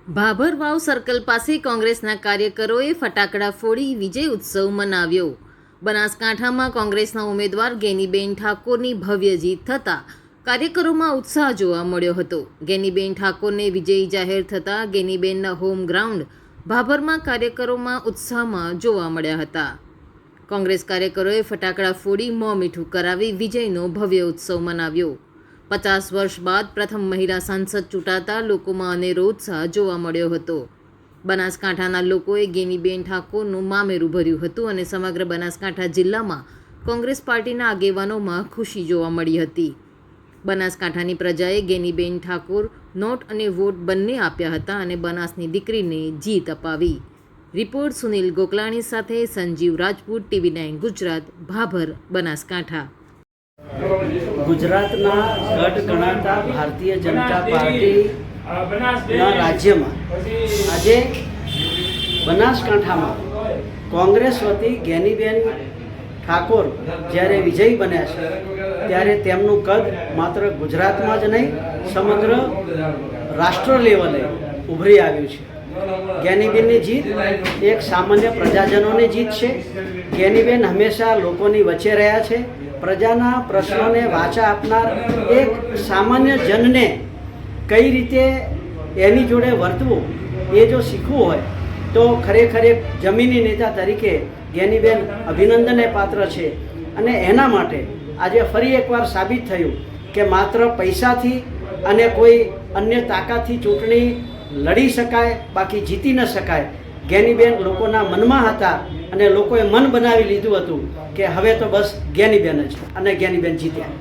ભાભરવાવ circle પાસે કોંગ્રેસના કાર્યકરોએ ફટાકડા ફોડી વિજય ઉત્સવ મનાવ્યો। બનાસકાંઠામાં કોંગ્રેસના ઉમેદવાર ગેનીબેન ઠાકોરની ભવ્ય જીત થતાં કાર્યકરોમાં ઉત્સાહ જોવા મળ્યો હતો। ગેનીબેન ઠાકોરને વિજયી જાહેર થતાં ગેનીબેનના હોમ ગ્રાઉન્ડ ભાભરમાં કાર્યકરોમાં ઉત્સાહમાં જોવા મળ્યા હતા। કોંગ્રેસ કાર્યકરોએ ફટાકડા ફોડી મોં મીઠું કરાવી વિજયનો ભવ્ય ઉત્સવ મનાવ્યો। 50 વર્ષ બાદ પ્રથમ મહિલા સાંસદ ચૂંટાતા લોકોમાં અનેરો ઉત્સાહ જોવા મળ્યો હતો। બનાસકાંઠાના લોકોએ ગેનીબેન ઠાકોરનું મામેરું ભર્યું હતું અને સમગ્ર બનાસકાંઠા જિલ્લામાં કોંગ્રેસ પાર્ટીના આગેવાનોમાં ખુશી જોવા મળી હતી। બનાસકાંઠાની પ્રજાએ ગેનીબેન ઠાકોર નોટ અને વોટ બંને આપ્યા હતા અને બનાસની દીકરીને જીત અપાવી। રિપોર્ટ સુનિલ ગોકલાણી સાથે સંજીવ રાજપૂત, TV9 ગુજરાત, ભાભર, બનાસકાંઠા। ગુજરાતના ગઢ ગણાતા ભારતીય જનતા પાર્ટીના રાજ્યમાં આજે બનાસકાંઠામાં કોંગ્રેસ વતી ગેનીબેન ઠાકોર જ્યારે વિજયી બન્યા છે ત્યારે તેમનું કદ માત્ર ગુજરાતમાં જ નહીં સમગ્ર રાષ્ટ્ર લેવલે ઉભરી આવ્યું છે। ગેનીબેનની જીત એક સામાન્ય પ્રજાજનોની જીત છે। ગેનીબેન હંમેશા લોકોની વચ્ચે રહ્યા છે। પ્રજાના પ્રશ્નોને વાચા આપનાર એક સામાન્ય જનને કઈ રીતે એની જોડે વર્તવું એ જો શીખવું હોય તો ખરેખર એક જમીની નેતા તરીકે ગેનીબેન અભિનંદનને પાત્ર છે। અને એના માટે આજે ફરી એકવાર સાબિત થયું કે માત્ર પૈસાથી અને કોઈ અન્ય તાકાતથી ચૂંટણી લડી શકાય, બાકી જીતી ન શકાય। ગેનીબેન લોકોના મનમાં હતા અને લોકોએ મન બનાવી લીધું હતું કે હવે તો બસ ગેનીબેન જ, અને ગેનીબેન જીત્યા।